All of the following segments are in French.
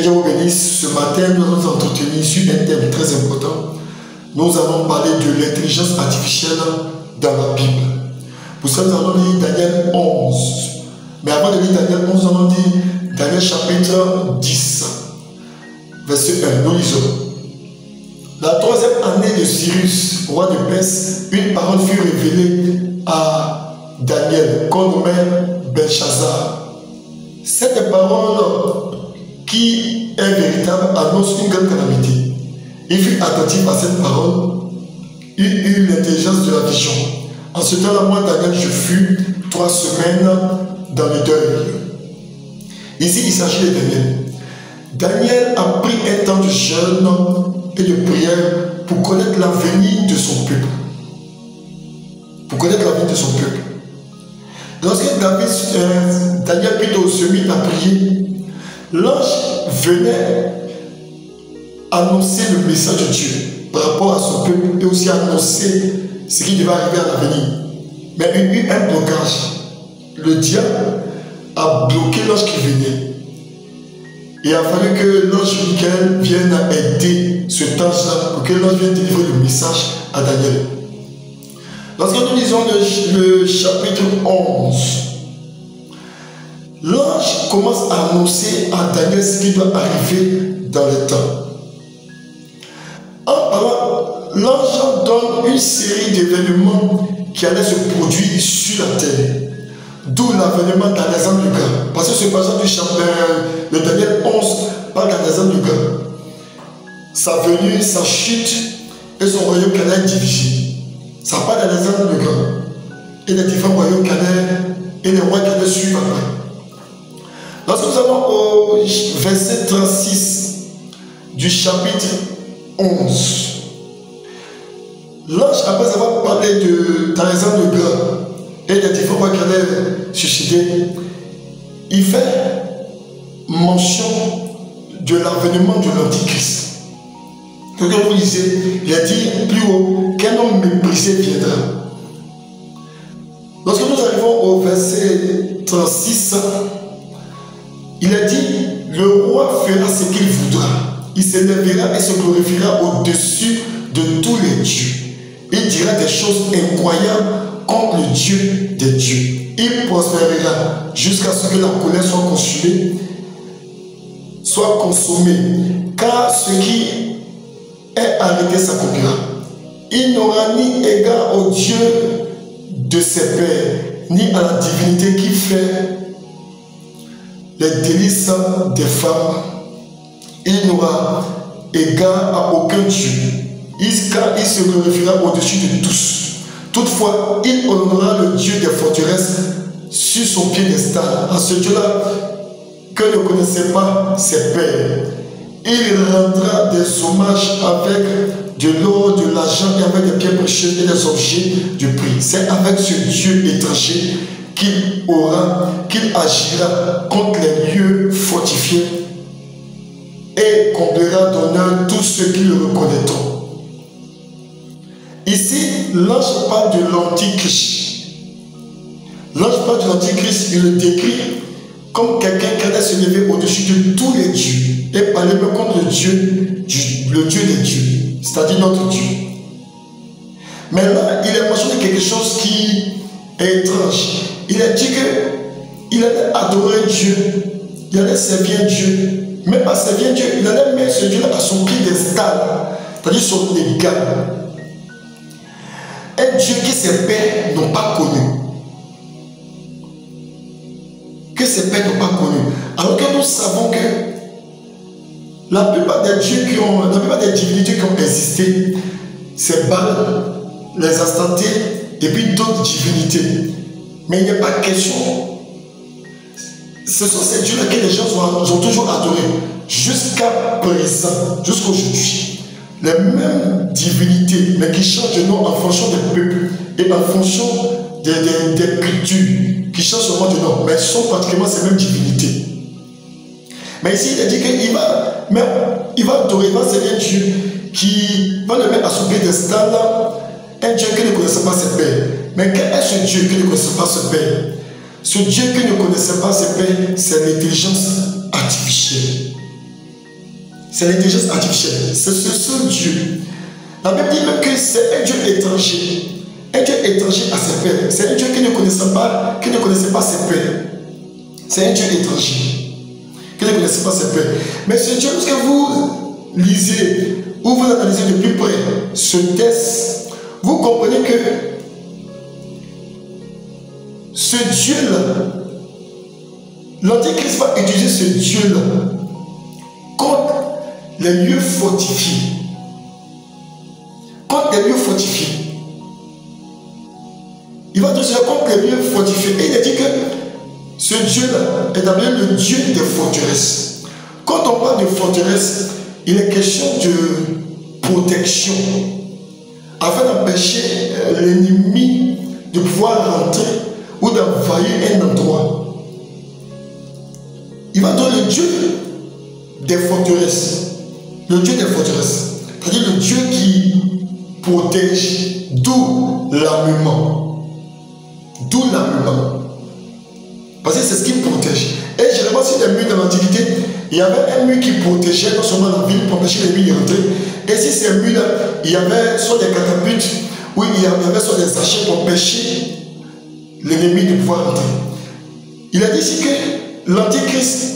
Dieu vous bénisse. Ce matin, nous allons nous entretenir sur un thème très important. Nous allons parler de l'intelligence artificielle dans la Bible. Pour ça, nous allons lire Daniel 11. Mais avant de lire Daniel 11, nous allons lire Daniel chapitre 10, verset 1. Nous lisons. La troisième année de Cyrus, roi de Perse, une parole fut révélée à Daniel, qu'on nommait Belshazzar. Cette parole qui est véritable annonce une grande calamité. Il fut attentif à cette parole. Il eut l'intelligence de la vision. En ce temps-là, moi, Daniel, je fus 3 semaines dans le deuil. Ici, il s'agit de Daniel. Daniel a pris un temps de jeûne et de prière pour connaître l'avenir de son peuple. Pour connaître l'avenir de son peuple. Lorsque Daniel plutôt se mit à prier, l'ange venait annoncer le message de Dieu par rapport à son peuple et aussi annoncer ce qui devait arriver à l'avenir. Mais il y eut un blocage. Le diable a bloqué l'ange qui venait. Il a fallu que l'ange Michael vienne aider ce ange-là pour que l'ange vienne délivrer le message à Daniel. Lorsque nous lisons le chapitre 11, l'ange commence à annoncer à Daniel ce qui doit arriver dans le temps. En parlant, l'ange donne une série d'événements qui allaient se produire sur la terre. D'où l'avènement d'Alexandre le Grand. Parce que ce passage du chapitre de Daniel 11 parle d'Alexandre le Grand. Sa venue, sa chute et son royaume qui allait être divisé. Ça parle d'Alexandre le Grand et les différents royaumes qui allaient et les rois qui allaient suivre après. Lorsque nous allons au verset 36 du chapitre 11, l'ange, après avoir parlé d'Alexandre le Grand et des différents rois qui allaient susciter, il fait mention de l'avènement de l'Antichrist. Donc, comme vous lisez, il a dit plus haut qu'un homme méprisé viendra. Lorsque nous arrivons au verset 36, il a dit le roi fera ce qu'il voudra. Il s'élèvera et se glorifiera au-dessus de tous les dieux. Il dira des choses incroyables contre le Dieu des dieux. Il prospérera jusqu'à ce que la colère soit consommée, car ce qui est arrêté s'accomplira. Il n'aura ni égard au Dieu de ses pères, ni à la divinité qui fait les délices des femmes. Il n'aura égard à aucun Dieu, car il se glorifiera au-dessus de tous. Toutefois, il honorera le Dieu des forteresses sur son piédestal, à ce Dieu-là que ne connaissaient pas ses pères. Il rendra des hommages avec de l'or, de l'argent et avec des pierres précieuses et des objets de prix. C'est avec ce Dieu étranger qu'il agira contre les lieux fortifiés et comblera d'honneur tous ceux qui le reconnaîtront. Ici, l'ange parle de l'Antichrist. L'ange parle de l'Antichrist, il le décrit comme quelqu'un qui allait se lever au-dessus de tous les dieux et parler même contre le Dieu des dieux, c'est-à-dire notre Dieu. Mais là, il a mentionné quelque chose qui est étrange. Il a dit qu'il allait adorer Dieu, il allait servir Dieu. Même pas servir Dieu, il allait mettre ce Dieu-là à son piédestal, c'est-à-dire son égal. Un Dieu que ses pères n'ont pas connu. Que ses pères n'ont pas connu. Alors que nous savons que la plupart des divinités qui ont existé, c'est Baal, les Astartés et puis d'autres divinités. Mais il n'y a pas question. Ce sont ces dieux-là que les gens ont toujours adorés jusqu'à présent, jusqu'aujourd'hui. Les mêmes divinités, mais qui changent de nom en fonction des peuples et en fonction des cultures, qui changent seulement de nom, mais elles sont pratiquement ces mêmes divinités. Mais ici, il a dit qu'il va adorer, il va servir Dieu qui va le mettre à son piédestal, un Dieu qui ne connaissait pas ses pères. Mais quel est ce Dieu qui ne connaissait pas ses pères? Ce Dieu qui ne connaissait pas ses pères, c'est l'intelligence artificielle. c'est l'intelligence artificielle. C'est ce seul Dieu. La Bible dit même que c'est un Dieu étranger. Un Dieu étranger à ses pères. C'est un Dieu qui ne connaissait pas ses pères. C'est un Dieu étranger qui ne connaissait pas ses pères. Mais ce Dieu, lorsque vous lisez ou vous analysez de plus près ce texte, vous comprenez que ce Dieu-là, l'Antichrist va utiliser ce Dieu-là contre les lieux fortifiés. Contre les lieux fortifiés. Il va utiliser contre les lieux fortifiés. Et il a dit que ce Dieu-là est appelé le Dieu des forteresses. Quand on parle de forteresse, il est question de protection afin d'empêcher l'ennemi de pouvoir rentrer ou d'envahir un endroit. Il va donner le Dieu des forteresses. Le Dieu des forteresses. C'est-à-dire le Dieu qui protège, d'où l'armement. D'où l'armement. Parce que c'est ce qui protège. Et généralement, si les murs dans l'Antiquité, il y avait un mur qui protégeait non seulement la ville pour empêcher les murs de rentrer. Et si ces murs-là, il y avait soit des catapultes, ou il y avait soit des sachets pour empêcher l'ennemi de pouvoir rentrer. Il a dit ici que l'Antichrist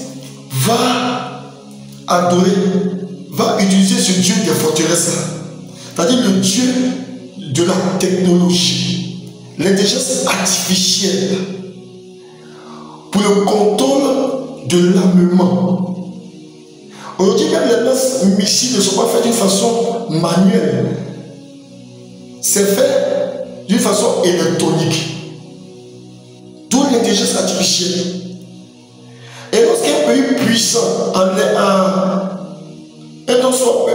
va adorer, va utiliser ce Dieu des forteresses-là. C'est-à-dire le Dieu de la technologie, l'intelligence artificielle, pour le contrôle de l'armement. Aujourd'hui, même les lance-missiles ne sont pas faits d'une façon manuelle. C'est fait d'une façon électronique. D'où l'intelligence artificielle. Et lorsqu'un pays puissant a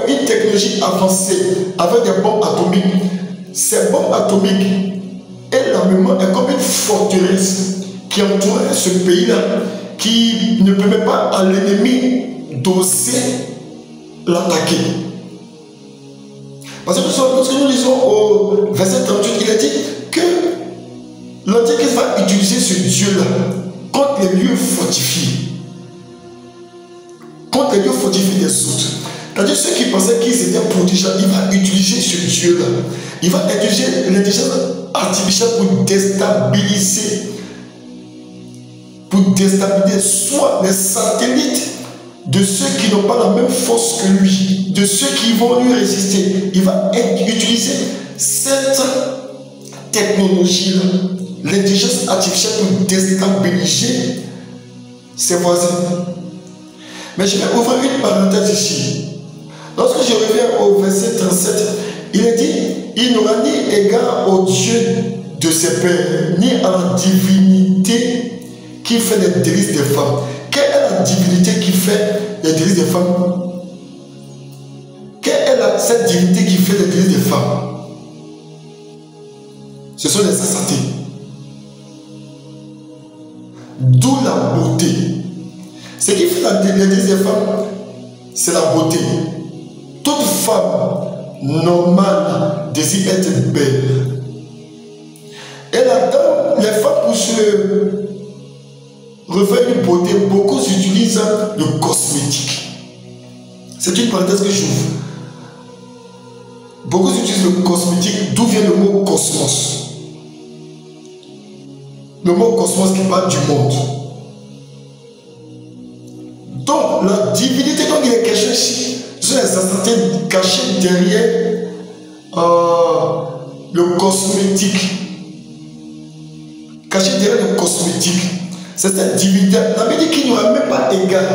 une technologie avancée avec des bombes atomiques, ces bombes atomiques et l'armement est comme une forteresse qui entoure ce pays-là, qui ne permet pas à l'ennemi d'oser l'attaquer. Parce que lorsque nous lisons au verset 38, il a dit que l'Antichrist va utiliser ce Dieu-là contre les lieux fortifiés. Contre les lieux fortifiés des autres. C'est-à-dire ceux qui pensaient qu'ils étaient protégés, il va utiliser ce Dieu-là. Il va utiliser l'intelligence artificielle pour déstabiliser soit les satellites de ceux qui n'ont pas la même force que lui, de ceux qui vont lui résister. Il va utiliser cette technologie-là, l'intelligence artificielle, pour déstabiliser ses voisins. Mais je vais ouvrir une parenthèse ici. Lorsque je reviens au verset 37, il est dit, il n'aura ni égard au Dieu de ses pères, ni à la divinité qui fait les délices des femmes. Quelle est la divinité qui fait les délices des femmes? Quelle est cette divinité qui fait les délices des femmes? Ce sont les saintetés. D'où la beauté. Ce qui fait les délices des femmes, c'est la beauté. Toute femme normale désire être belle. Et là-dedans, les femmes, pour se refaire une beauté, beaucoup utilisent le cosmétique. C'est une parenthèse que j'ouvre. Beaucoup utilisent le cosmétique, d'où vient le mot cosmos. Le mot cosmos qui parle du monde. Donc, la divinité dont il est question ici, ce sont les saintetés cachées derrière le cosmétique. Cachées derrière le cosmétique. C'est cette divinité. La Bible dit qu'il n'y aura même pas égard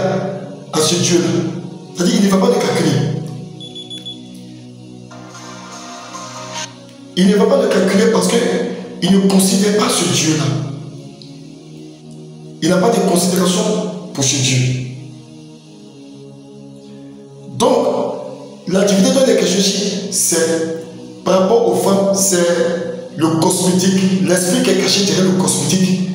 à ce Dieu-là. C'est-à-dire qu'il ne va pas le calculer. Il ne va pas le calculer parce qu'il ne considère pas ce Dieu-là. Il n'a pas de considération pour ce Dieu. Donc, la divinité dont il est question ici, c'est par rapport aux femmes, c'est le cosmétique, l'esprit qui est caché derrière le cosmétique.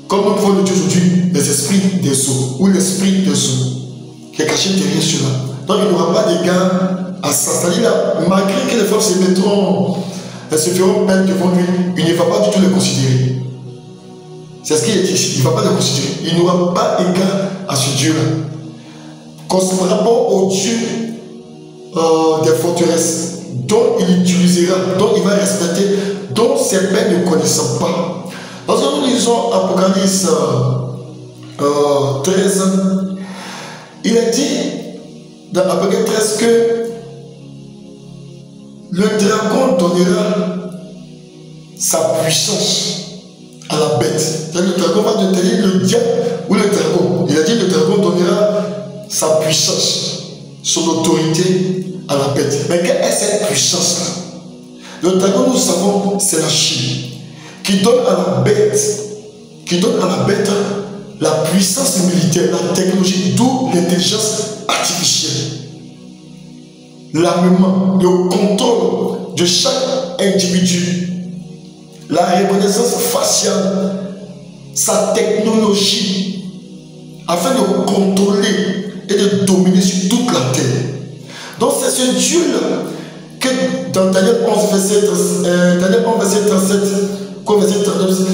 Comme nous pouvons le dire aujourd'hui, les esprits des eaux, ou l'esprit des eaux, qui est caché derrière cela. Donc il n'y aura pas d'égard à ça. C'est-à-dire, malgré que les femmes se mettront, elles se feront peine devant lui, il ne va pas du tout les considérer. C'est ce qu'il est dit ici, il ne va pas les considérer. Il n'aura pas égard à ce Dieu-là. par rapport au Dieu des forteresses, dont il utilisera, dont il va respecter, dont ses pères ne connaissent pas. Lorsque nous lisons Apocalypse 13, il est dit dans Apocalypse 13 que le dragon donnera sa puissance à la bête. Le dragon va devenir le diable ou le dragon. Il a dit le dragon donnera sa puissance, son autorité à la bête. Mais quelle est cette puissance-là? Le dragon, nous savons, c'est la Chine qui donne à la bête, la puissance militaire, la technologie, d'où l'intelligence artificielle, l'armement, le contrôle de chaque individu, la reconnaissance faciale, sa technologie, afin de contrôler et de dominer sur toute la terre. Donc c'est ce Dieu-là que dans Daniel 11, verset 37,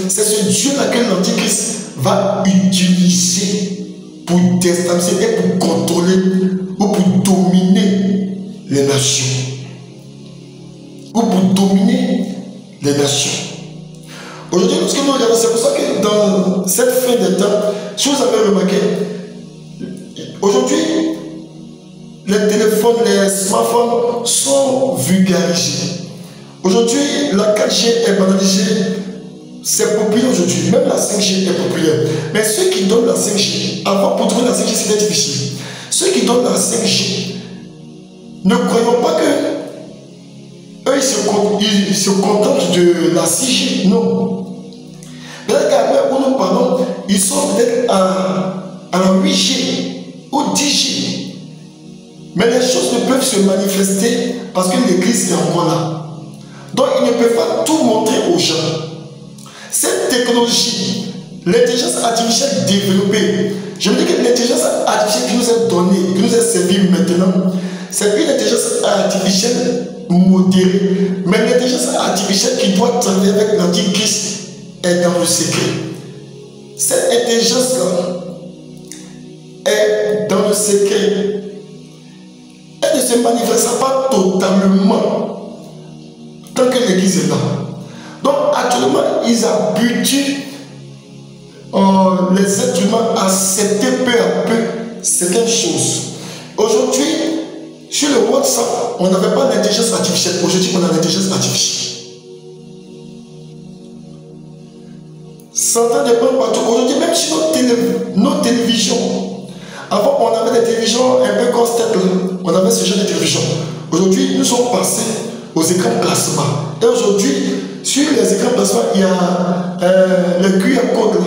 c'est ce Dieu-là que l'Antichrist va utiliser pour déstabiliser et pour contrôler ou pour dominer les nations. Ou pour dominer les nations. Aujourd'hui, lorsque nous regardons, c'est pour ça que dans cette fin des temps, si vous avez remarqué, aujourd'hui, les téléphones, les smartphones sont vulgarisés. Aujourd'hui, la 4G est banalisée. C'est populaire aujourd'hui. Même la 5G est populaire. Mais ceux qui donnent la 5G, avant pour trouver la 5G, c'était difficile. Ceux qui donnent la 5G, ne croyons pas que eux, ils se contentent de la 6G. Non. Peut-être qu'à l'heure où nous parlons, ils sont peut-être à la 8G ou 10G. Mais les choses ne peuvent se manifester parce que l'Église est encore là. Donc ils ne peuvent pas tout montrer aux gens. Cette technologie, l'intelligence artificielle développée, je me dis que l'intelligence artificielle qui nous est donnée, qui nous est servie maintenant, c'est une intelligence artificielle modérée. Mais l'intelligence artificielle qui doit travailler avec l'Antichrist est dans le secret. Cette intelligence-là est dans le secret. Elle ne se manifestera pas totalement tant que l'Église est là. Donc actuellement, ils habituent les êtres humains à accepter peu à peu certaines choses. Aujourd'hui, sur le WhatsApp, on n'avait pas d'intelligence artificielle. Aujourd'hui, on a l'intelligence artificielle. Certains dépendent partout. Aujourd'hui, même sur nos télévisions, avant, on avait des télévisions un peu constantes. On avait ce genre de télévision. Aujourd'hui, nous sommes passés aux écrans plasma. Et aujourd'hui, sur les écrans plasma, il y a le QR code.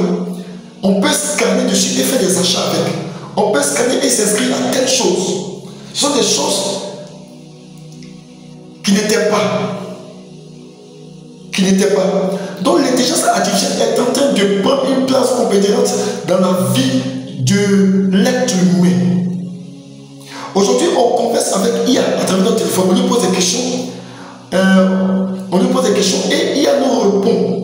On peut scanner dessus et faire des achats avec. On peut scanner et s'inscrire à telle chose. Ce sont des choses qui n'étaient pas. Donc l'intelligence artificielle est en train de prendre une place compétente dans la vie de l'être humain. Aujourd'hui, on converse avec IA à travers notre téléphone. On lui pose des questions. Et IA nous répond.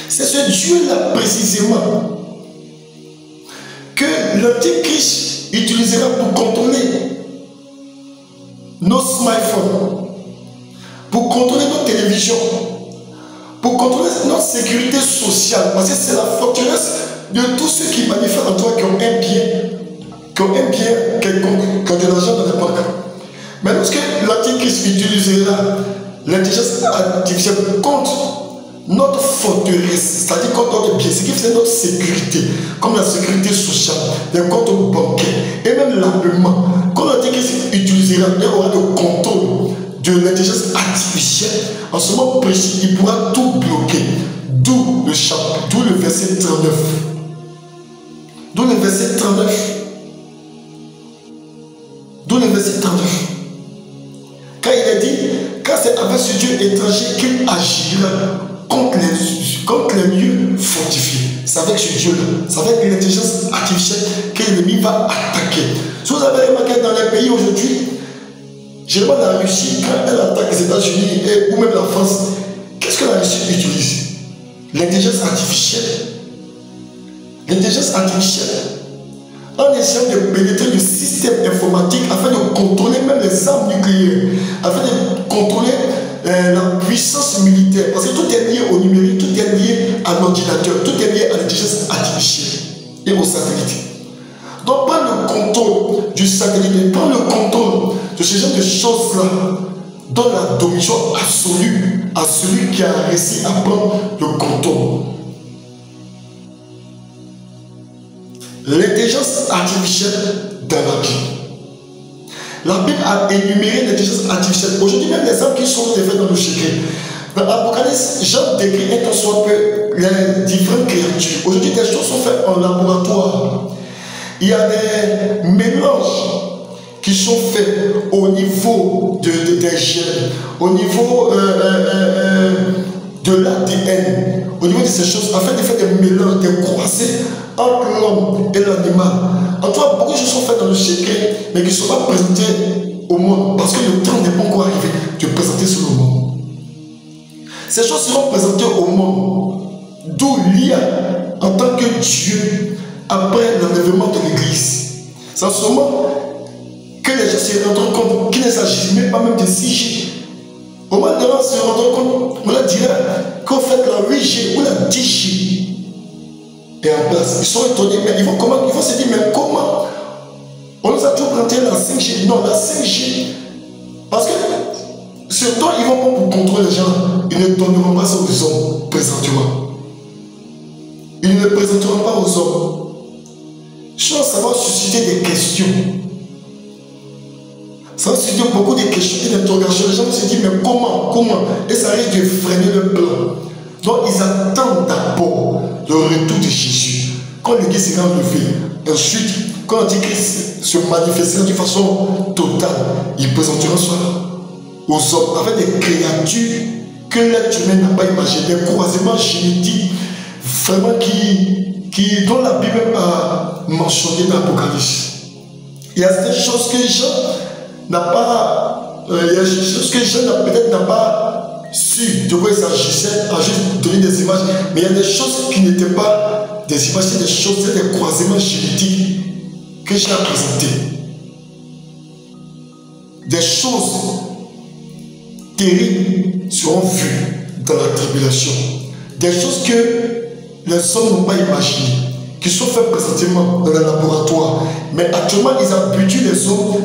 C'est ce Dieu-là précisément que l'Antichrist utilisera pour contrôler nos smartphones, pour contrôler nos télévisions, pour contrôler notre sécurité sociale, parce que c'est la forteresse de tous ceux qui manifestent en toi qui ont un bien quelconque, qui ont de l'argent dans les banques. Mais lorsque l'Antichrist utilisera l'intelligence artificielle contre notre forteresse, c'est-à-dire contre notre bien, ce qui fait notre sécurité, comme la sécurité sociale, les comptes bancaires et même l'armement, quand l'Antichrist utilisera et aura le contrôle de l'intelligence artificielle, en ce moment précis, il pourra tout bloquer. D'où le chapitre, d'où le verset 39. D'où le verset 39. Quand il est dit, car c'est avec ce Dieu étranger qu'il agira contre les lieux fortifiés. C'est avec ce Dieu-là, c'est avec l'intelligence artificielle que l'ennemi va attaquer. Si vous avez remarqué dans les pays aujourd'hui, généralement la Russie, quand elle attaque les États-Unis ou même la France, qu'est-ce que la Russie utilise? L'intelligence artificielle. L'intelligence artificielle, en essayant de pénétrer le système informatique afin de contrôler même les armes nucléaires, afin de contrôler la puissance militaire, parce que tout est lié au numérique, tout est lié à l'ordinateur, tout est lié à l'intelligence artificielle et au satellite. Donc, prendre le contrôle du satellite, prendre le contrôle de ce genre de choses-là, donne la domination absolue à celui qui a réussi à prendre le contrôle. L'intelligence artificielle dans la Bible. La Bible a énuméré l'intelligence artificielle. Aujourd'hui, même les hommes qui sont faits dans le secret. Dans l'Apocalypse, Jean décrit un tant soit peu les différentes créatures. Aujourd'hui, des choses sont faites en laboratoire. Il y a des mélanges qui sont faits au niveau des gènes, au niveau de l'ADN, au niveau de ces choses, afin de faire des mélanges, des croisés entre l'homme et l'animal. En tout cas, beaucoup de choses sont faites dans le secret, mais qui ne sont pas présentées au monde, parce que le temps n'est pas encore arrivé de présenter sur le monde. Ces choses seront présentées au monde, d'où l'IA en tant que Dieu après l'enlèvement de l'Église. C'est en ce moment que les gens se rendront compte qu'il ne s'agit même pas même de 6G. Au moment où les gens se rendront compte, on leur dira qu'on fait la 8G ou la 10G est en place. Ils sont étonnés, mais ils vont se dire, mais comment? On nous a toujours présenté la 5G. Non, la 5G. Parce que ce temps, ils vont pas pour contrôler les gens. Ils ne donneront pas ça aux hommes présentement. Ils ne le présenteront pas aux hommes. Chose, ça va susciter des questions. Ça va susciter beaucoup de questions et d'interrogations. Les gens vont se dire, mais comment? Et ça risque de freiner le plan. Donc, ils attendent d'abord le retour de Jésus. Quand l'Église sera enlevée, ensuite, quand l'Antichrist se manifestera de façon totale, ils présenteront ça aux hommes avec des créatures que l'être humain n'a pas imaginées, des croisements génétiques vraiment dont la Bible a mentionné dans l'Apocalypse. Il y a des choses que Jean n'a pas, peut-être n'a pas su de quoi il s'agissait, a juste donné des images, mais il y a des choses qui n'étaient pas des images, c'est des choses, c'est des croisements génétiques que j'ai présenté. Des choses terribles seront vues dans la tribulation. Des choses que les hommes n'ont pas imaginées, qui sont faites présentement dans le laboratoire. Mais actuellement, ils habituent les hommes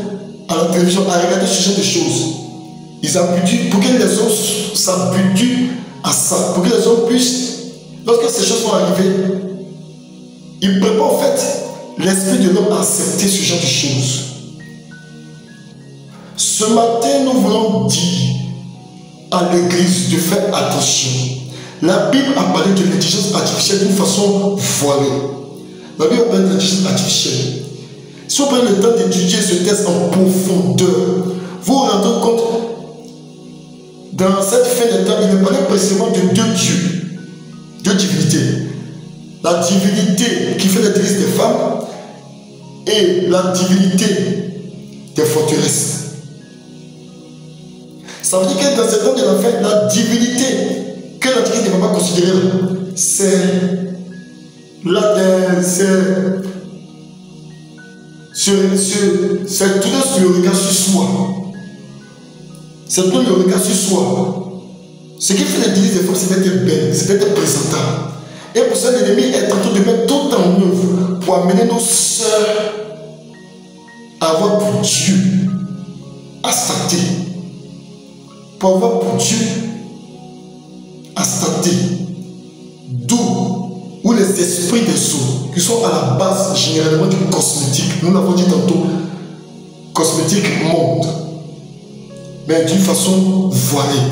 à la télévision à regarder ce genre de choses. Ils habituent pour que les hommes s'habituent à ça, pour que les hommes puissent, lorsque ces choses vont arriver, ils préparent en fait l'esprit de l'homme à accepter ce genre de choses. Ce matin, nous voulons dire à l'Église de faire attention. La Bible a parlé de l'intelligence artificielle d'une façon voilée. La Bible a parlé de l'intelligence artificielle. Si on prend le temps d'étudier ce texte en profondeur, vous vous rendrez compte, dans cette fin de temps, il est parlé précisément de deux dieux, deux divinités. La divinité qui fait les délices des femmes et la divinité des forteresses. Ça veut dire que dans ce temps de la fin, la divinité que l'Antichrist ne va pas considérer, c'est tourner sur le regard sur soi. C'est tourner le regard sur soi. Ce qui fait les délices des femmes, c'est d'être belle, c'est d'être présentable. Et pour ça, l'ennemi est en train de mettre tout en œuvre pour amener nos sœurs à avoir pour Dieu à stater. Pour avoir pour Dieu à stater. D'où où les esprits des eaux, qui sont à la base généralement du cosmétique, nous l'avons dit tantôt, cosmétique monte, mais d'une façon voilée.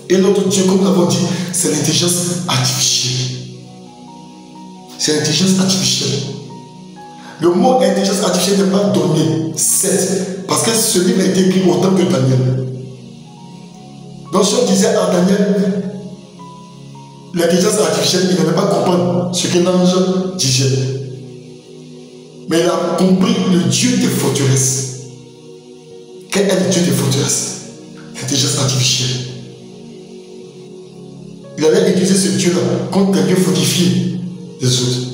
Et notre Dieu, comme nous l'avons dit, c'est l'intelligence artificielle. C'est l'intelligence artificielle. Le mot intelligence artificielle n'est pas donné, c'est parce que ce livre a été écrit au temps de Daniel. Donc si on disait à Daniel, l'intelligence artificielle, il n'allait pas comprendre ce que l'ange disait. Mais il a compris le Dieu des forteresses. Quel est le Dieu des forteresses? L'intelligence artificielle. Il allait utiliser ce Dieu-là contre les dieux fortifiés des autres.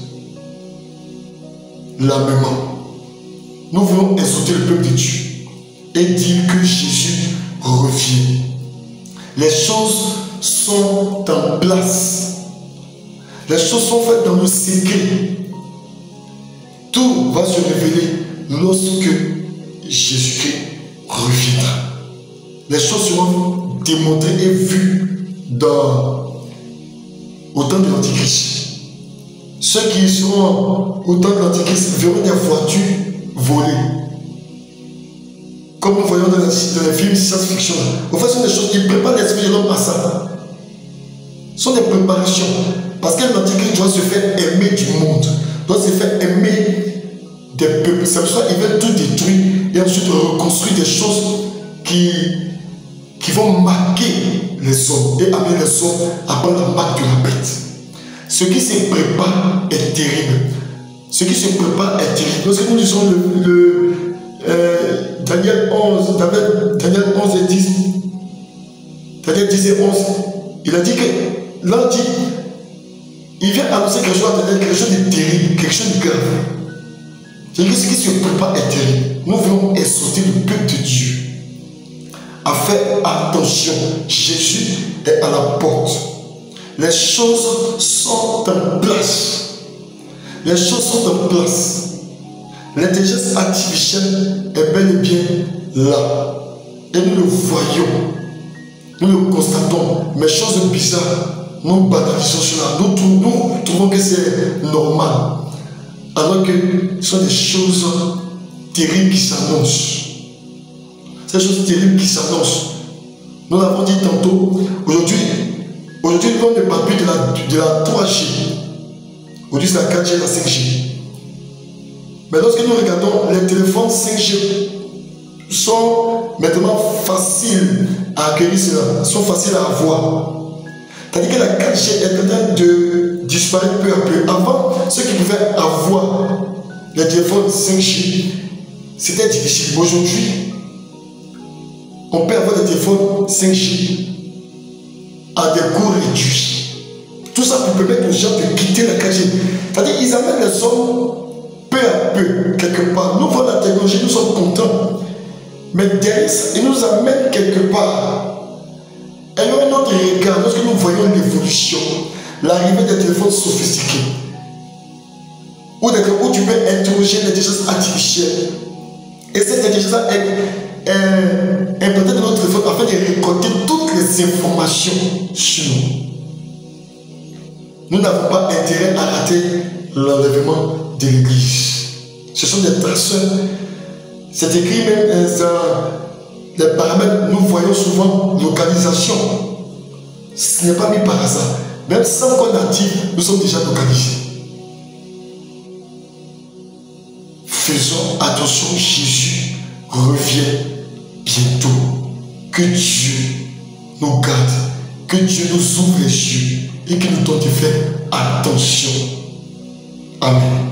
l'armement. Nous voulons exhorter le peuple de Dieu et dire que Jésus revient. Les choses sont en place. Les choses sont faites dans le secret. Tout va se révéler lorsque Jésus-Christ reviendra. Les choses seront démontrées et vues au temps de l'Antichrist. Ceux qui seront au temps de l'Antichrist verront des voitures volées. Comme nous voyons dans les films science-fiction. En fait, ce sont des choses qui préparent l'esprit de l'homme à ça. Ce sont des préparations. Parce que l'Antichrist doit se faire aimer du monde. Doit se faire aimer des peuples. C'est pour ça qu'il veut tout détruire et ensuite reconstruire des choses qui vont marquer les hommes et amener les hommes à prendre la marque de la bête. Ce qui se prépare est terrible. Ce qui se prépare est terrible. Lorsque nous lisons Daniel 11 et 10, Daniel 10 et 11, il a dit que l'un dit, il vient annoncer quelque chose de terrible, quelque chose de grave. C'est-à-dire que ce qui se prépare est terrible. Nous voulons exhorter le peuple de Dieu à faire attention. Jésus est à la porte. Les choses sont en place. Les choses sont en place. L'intelligence artificielle est bel et bien là. Et nous le voyons. Nous le constatons. Mais choses bizarres, nous banalisons cela. Nous trouvons que c'est normal. Alors que ce sont des choses terribles qui s'annoncent. Ces choses terribles qui s'annoncent. Nous l'avons dit tantôt. Aujourd'hui, on ne parle plus de la 3G. Aujourd'hui, c'est la 4G et la 5G. Mais lorsque nous regardons, les téléphones 5G sont maintenant faciles à accueillir cela, sont faciles à avoir. C'est-à-dire que la 4G est en train de disparaître peu à peu. Avant, ceux qui pouvaient avoir les téléphones 5G, c'était difficile. Aujourd'hui, on peut avoir des téléphones 5G à des coûts réduits. Tout ça pour permettre aux gens de quitter la 4G. C'est-à-dire qu'ils amènent les hommes peu à peu, quelque part. Nous voyons la technologie, nous sommes contents. Mais derrière ça, ils nous amènent quelque part. Ayons un autre regard lorsque nous voyons l'évolution, l'arrivée des téléphones sophistiqués, où tu peux interroger l'intelligence artificielle. Et cette intelligence est implantée dans notre téléphone afin de récolter toutes les informations sur nous. Nous n'avons pas intérêt à rater l'enlèvement de l'Église. Ce sont des traceurs. C'est écrit même dans les paramètres. Nous voyons souvent localisation. Ce n'est pas mis par hasard. Même sans qu'on active, nous sommes déjà localisés. Faisons attention, Jésus revient bientôt. Que Dieu nous garde, que Dieu nous ouvre les yeux et qu'il nous donne de faire attention. Amen.